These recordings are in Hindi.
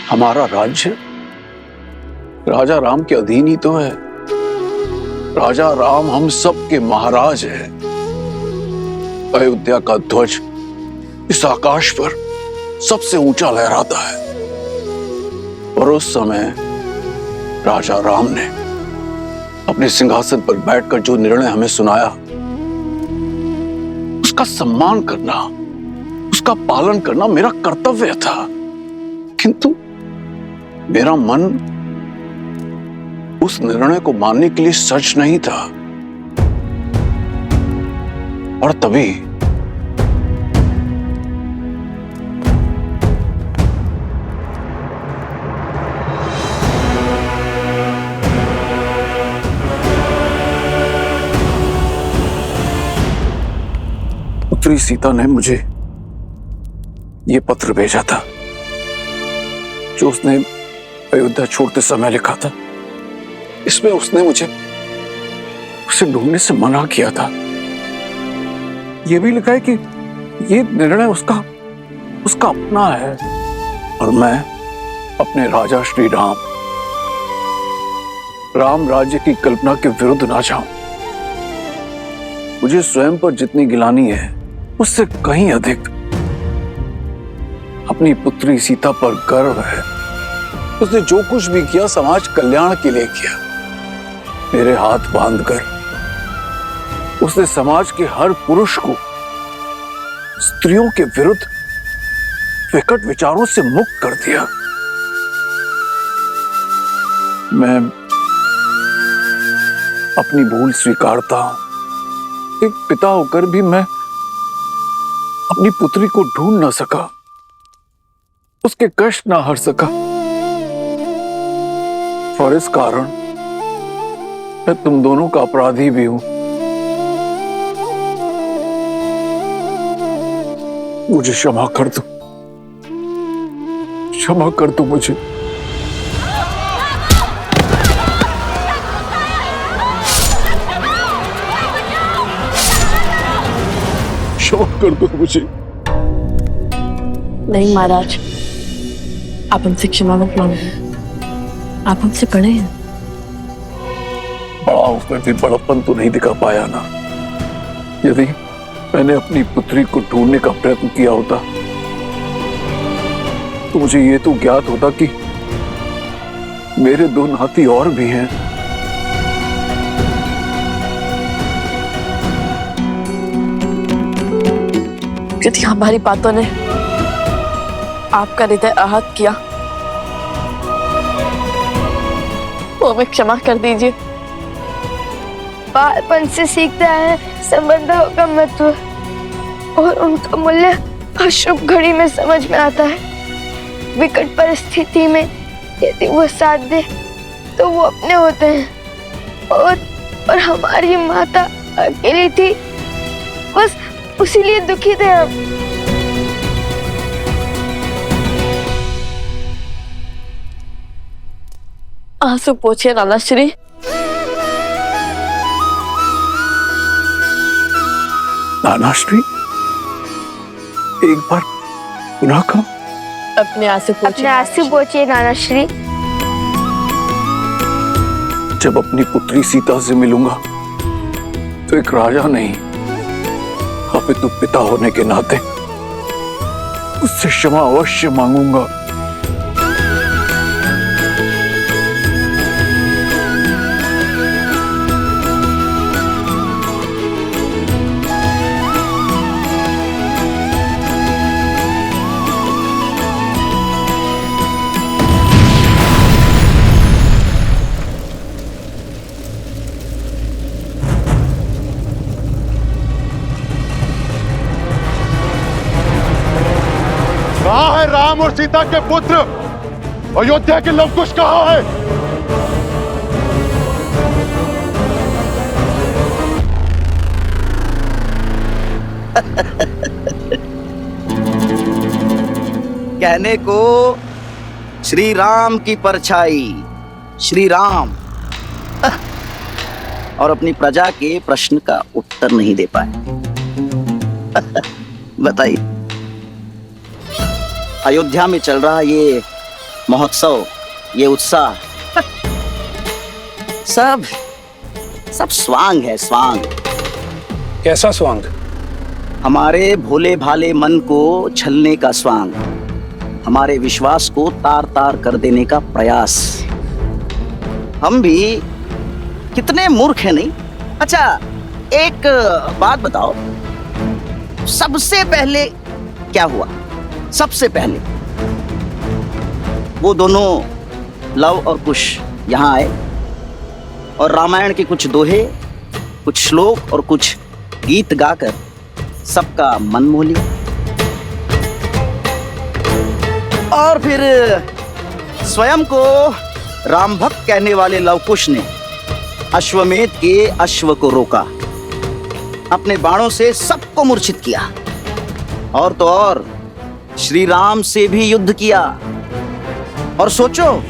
हमारा राज्य राजा राम के अधीन ही तो है। राजा राम हम सब के महाराज है। अयोध्या का ध्वज इस आकाश पर सबसे ऊंचा लहराता है। और उस समय राजा राम ने अपने सिंहासन पर बैठकर जो निर्णय हमें सुनाया, उसका सम्मान करना, उसका पालन करना मेरा कर्तव्य था। किंतु मेरा मन उस निर्णय को मानने के लिए सच नहीं था। और तभी पुत्री सीता ने मुझे यह पत्र भेजा था जो उसने अयोध्या छोड़ते समय लिखा था। इसमें उसने मुझे उसे ढूंढने से मना किया था। यह भी लिखा है कि यह निर्णय उसका अपना है और मैं अपने राजा श्री राम राज्य की कल्पना के विरुद्ध ना जाऊं। मुझे स्वयं पर जितनी गिलानी है उससे कहीं अधिक अपनी पुत्री सीता पर गर्व है। उसने जो कुछ भी किया समाज कल्याण के लिए किया। मेरे हाथ बांधकर उसने समाज के हर पुरुष को स्त्रियों के विरुद्ध विकट विचारों से मुक्त कर दिया। मैं अपनी भूल स्वीकारता हूं। एक पिता होकर भी मैं अपनी पुत्री को ढूंढ ना सका, उसके कष्ट ना हर सका। और इस कारण मैं तुम दोनों का अपराधी भी हूं। मुझे क्षमा कर दो, क्षमा कर दो मुझे। क्षमा कर दो मुझे। नहीं महाराज, आप हमसे क्षमा मत मांगिए। आप हमसे बड़े हैं। बड़ा होकर भी बड़प्पन तो नहीं दिखा पाया ना। यदि मैंने अपनी पुत्री को ढूंढने का प्रयत्न किया होता तो मुझे ये तो ज्ञात होता कि मेरे दो नाती और भी हैं। यदि हमारी बातों ने आपका हृदय आहत किया तो हमें क्षमा कर दीजिए। बालपन से सीखते हैं संबंधों का महत्व और उनका मूल्य अशुभ घड़ी में समझ में आता है। विकट परिस्थिति में यदि वो साथ दे तो वो अपने होते हैं। और हमारी माता अकेली थी, बस उसीलिए दुखी थे हम। आंसू पोछिए नानाश्री। नानाश्री, एक बार पुनः कहो। अपने आंसू पोछिए। अपने आंसू पोछिए नानाश्री। जब अपनी पुत्री सीता से मिलूंगा तो एक राजा नहीं अपितु पिता होने के नाते उससे क्षमा अवश्य मांगूंगा। कहाँ है राम और सीता के पुत्र? अयोध्या के लवकुश कहाँ है? कहने को श्री राम की परछाई, श्री राम, और अपनी प्रजा के प्रश्न का उत्तर नहीं दे पाए। बताइए, अयोध्या में चल रहा ये महोत्सव, ये उत्साह सब सब स्वांग है, स्वांग। कैसा स्वांग? हमारे भोले भाले मन को छलने का स्वांग, हमारे विश्वास को तार तार कर देने का प्रयास। हम भी कितने मूर्ख हैं, नहीं? अच्छा, एक बात बताओ, सबसे पहले क्या हुआ? सबसे पहले वो दोनों लव और कुश यहाँ आए और रामायण के कुछ दोहे, कुछ श्लोक और कुछ गीत गाकर सबका मन मोह लिया। और फिर स्वयं को राम भक्त कहने वाले लवकुश ने अश्वमेध के अश्व को रोका, अपने बाणों से सबको मूर्छित किया, और तो और श्री राम से भी युद्ध किया। और सोचो,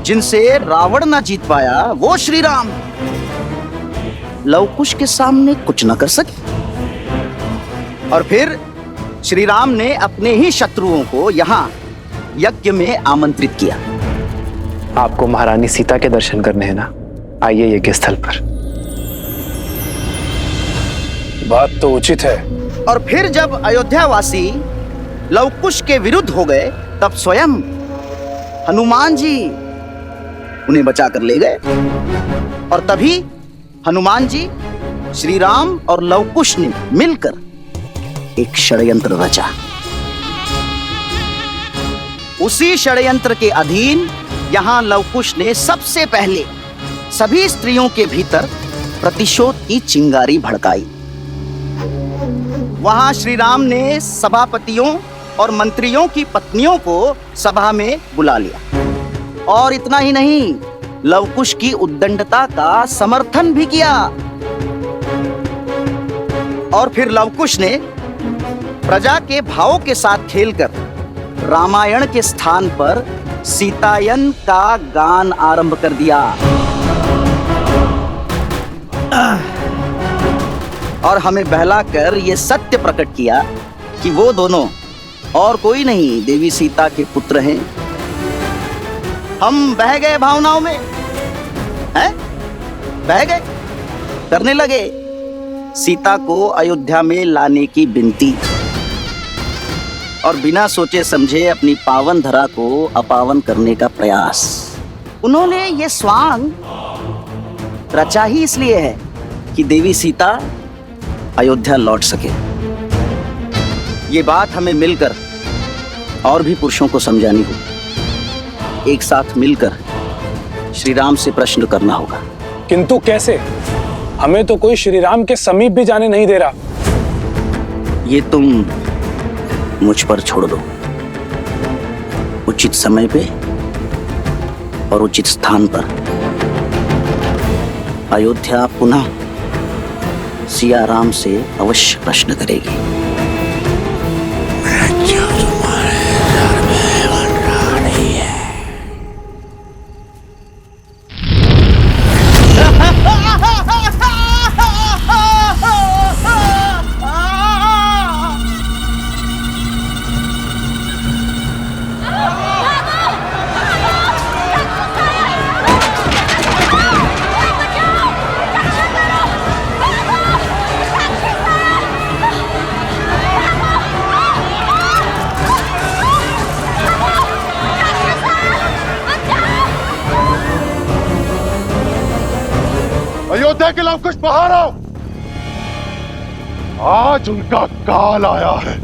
जिनसे रावण ना जीत पाया वो श्री राम लवकुश के सामने कुछ न कर सके। और फिर श्री राम ने अपने ही शत्रुओं को यहाँ यज्ञ में आमंत्रित किया। आपको महारानी सीता के दर्शन करने हैं ना, आइए यज्ञ स्थल पर। बात तो उचित है। और फिर जब अयोध्यावासी लवकुश के विरुद्ध हो गए, तब स्वयं हनुमान जी उन्हें बचा कर ले गए। और तभी हनुमान जी, श्री राम और लवकुश ने मिलकर एक षड्यंत्र रचा। उसी षड्यंत्र के अधीन यहां लवकुश ने सबसे पहले सभी स्त्रियों के भीतर प्रतिशोध की चिंगारी भड़काई। वहां श्री राम ने सभापतियों और मंत्रियों की पत्नियों को सभा में बुला लिया। और इतना ही नहीं, लवकुश की उद्दंडता का समर्थन भी किया। और फिर लवकुश ने प्रजा के भावों के साथ खेलकर रामायण के स्थान पर सीतायन का गान आरंभ कर दिया। और हमें बहलाकर यह सत्य प्रकट किया कि वो दोनों और कोई नहीं, देवी सीता के पुत्र हैं। हम बह गए भावनाओं में, हैं? बह गए, करने लगे सीता को अयोध्या में लाने की विनती, और बिना सोचे समझे अपनी पावन धरा को अपावन करने का प्रयास। उन्होंने ये स्वांग रचा ही इसलिए है कि देवी सीता अयोध्या लौट सके। ये बात हमें मिलकर और भी पुरुषों को समझानी होगी। एक साथ मिलकर श्री राम से प्रश्न करना होगा। किंतु कैसे? हमें तो कोई श्री राम के समीप भी जाने नहीं दे रहा। ये तुम मुझ पर छोड़ दो। उचित समय पे और उचित स्थान पर अयोध्या पुनः सिया राम से अवश्य प्रश्न करेगी। अयोध्या के लवकुश बाहर आओ। आज उनका काल आया है।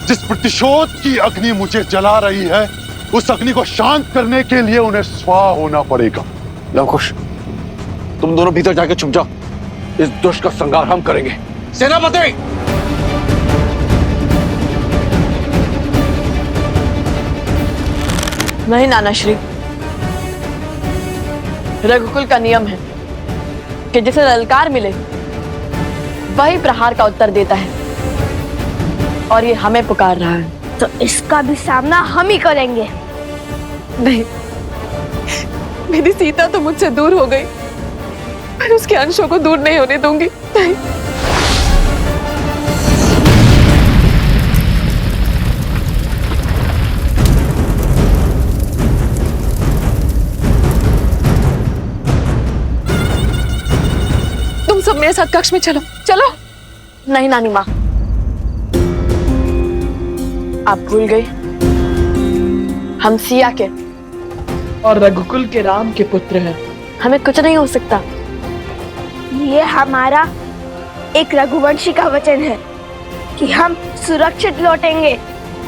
जिस प्रतिशोध की अग्नि मुझे जला रही है, उस अग्नि को शांत करने के लिए उन्हें स्वाहा होना पड़ेगा। लवकुश, तुम दोनों भीतर जाके छुप जाओ। इस दुष्ट का संहार हम करेंगे। सेनापति! नहीं नानाश्री, रघुकुल का नियम है कि जिसे ललकार मिले वही प्रहार का उत्तर देता है, और ये हमें पुकार रहा है। तो इसका भी सामना हम ही करेंगे। नहीं, मेरी सीता तो मुझसे दूर हो गई, पर उसके अंशों को दूर नहीं होने दूंगी। नहीं। साथ कक्ष में चलो चलो। नहीं नानी माँ, आप भूल गई हम सिया के और रघुकुल के राम के पुत्र हैं। हमें कुछ नहीं हो सकता। ये हमारा एक रघुवंशी का वचन है कि हम सुरक्षित लौटेंगे,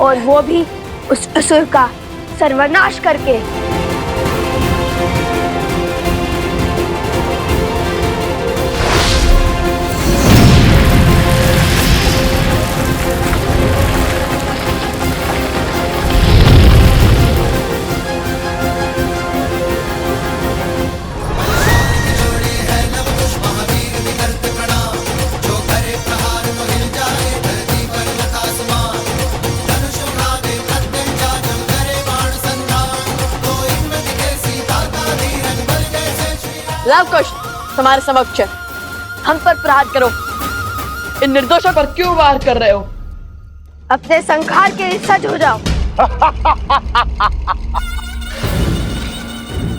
और वो भी उस असुर का सर्वनाश करके। लव कुश तुम्हारे समक्ष है। हम पर प्रहार करो। इन निर्दोषों पर क्यों वार कर रहे हो? अपने संहार के लिए सज हो जाओ।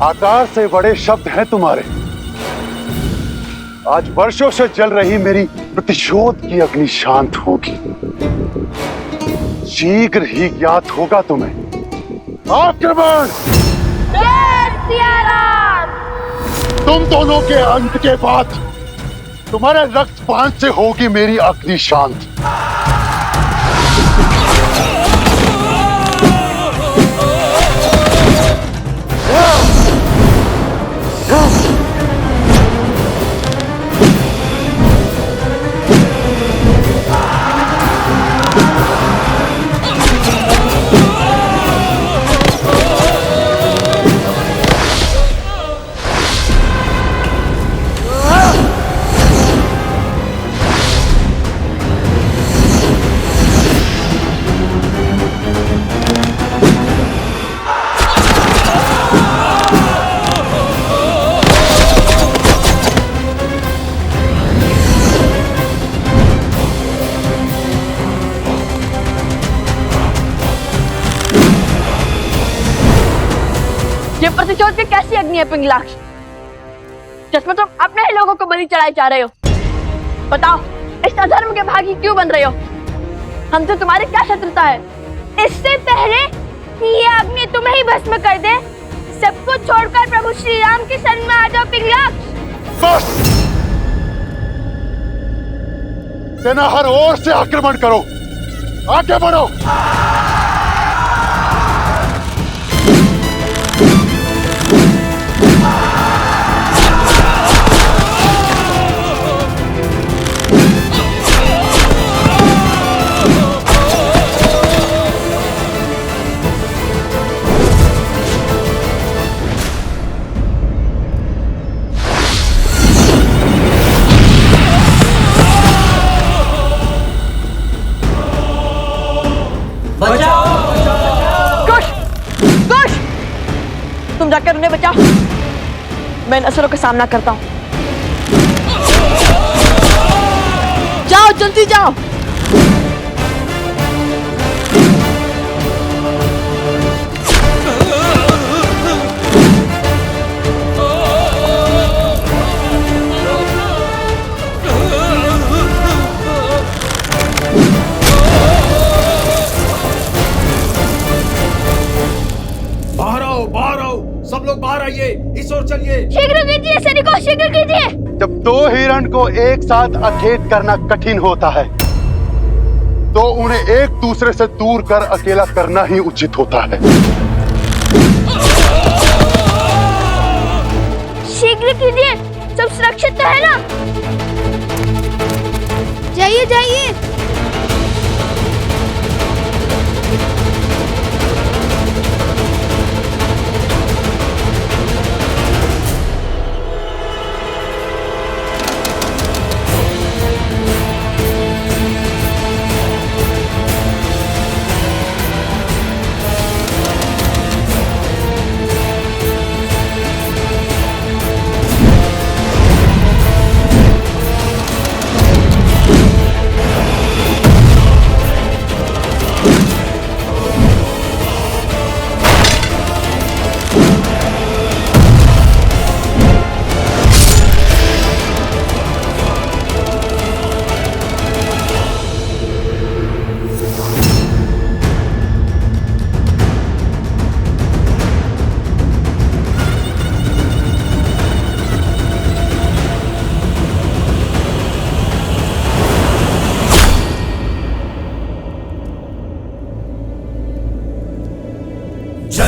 आकार से बड़े शब्द हैं तुम्हारे। आज वर्षों से जल रही मेरी प्रतिशोध की अग्नि शांत होगी। शीघ्र ही ज्ञात होगा तुम्हें। आक्रमण! तुम दोनों के अंत के बाद तुम्हारे रक्तपान से होगी मेरी अग्नि शांत। ये प्रतिशोध की कैसी अग्नि है पिंगलाक्ष, जिसमें तुम अपने ही लोगों को बलि चढ़ाए जा रहे हो? बताओ, इस अधर्म के भागी क्यों बन रहे हो? हमसे तुम्हारी क्या शत्रुता है? इससे पहले कि ये अग्नि तुम्हें ही भस्म कर दे, सब कुछ छोड़कर प्रभु श्री राम के शरण में आ जाओ पिंगलाक्ष। बस! सेना हर ओर से आक्रमण करो। आगे बढ़ो। तुम जाकर उन्हें बचाओ। मैं इन असुरों का सामना करता हूँ। जाओ, जल्दी जाओ। बाहर आओ, सब लोग बाहर आइए, इस ओर चलिए। शीघ्र कीजिए सैनिकों, शीघ्र कीजिए। जब दो हिरण को एक साथ अखेट करना कठिन होता है, तो उन्हें एक दूसरे से दूर कर अकेला करना ही उचित होता है। शीघ्र कीजिए, सब सुरक्षित तो है ना? जाइए जाइए।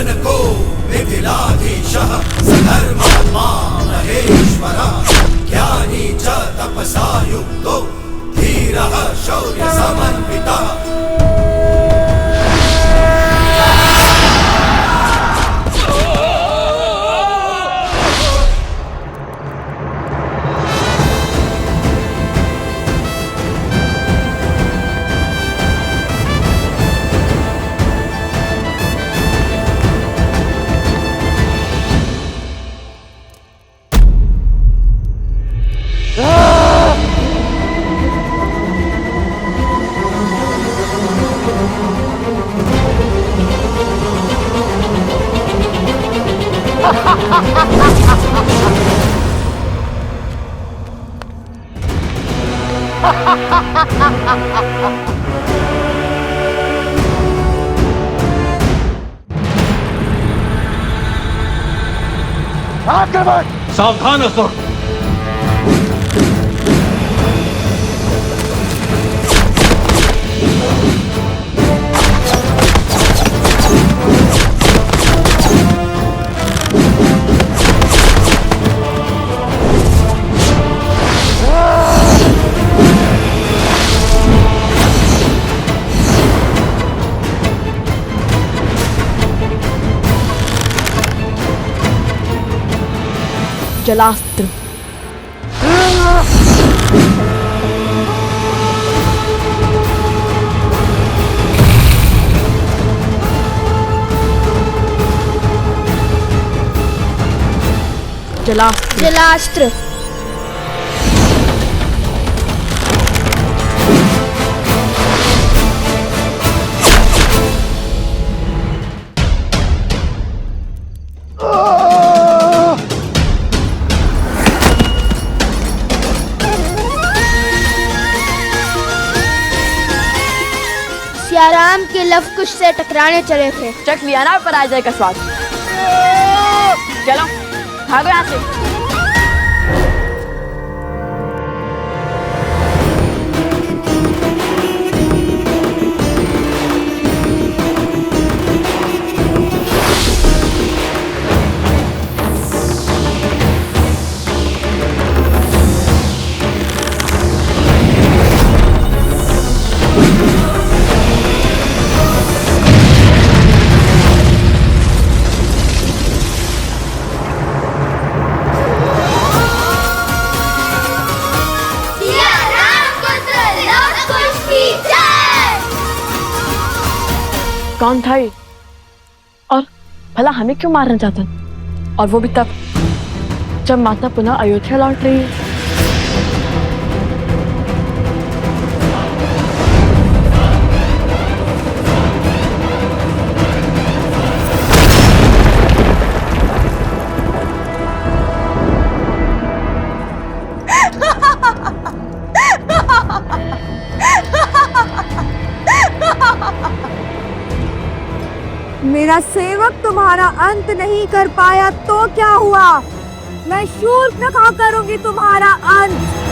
जनको मिथिलाधीशः सधर्मात्मा महेश्वरः ज्ञानी च तपसा युक्तो धीरः शौर्यसमन्वितः। सावधान असुर। जलास्त्र। जलास्त्र। जलास्त्र। सियाराम के लव कुश से टकराने चले थे। चख लिया ना पराजय का स्वाद। चलो भागो यहाँ से। कौन था ये? और भला हमें क्यों मारना चाहता? और वो भी तब जब माता पुनः अयोध्या लौट रही है। मेरा सेवक तुम्हारा अंत नहीं कर पाया तो क्या हुआ? मैं शूर्पणखा करूंगी तुम्हारा अंत।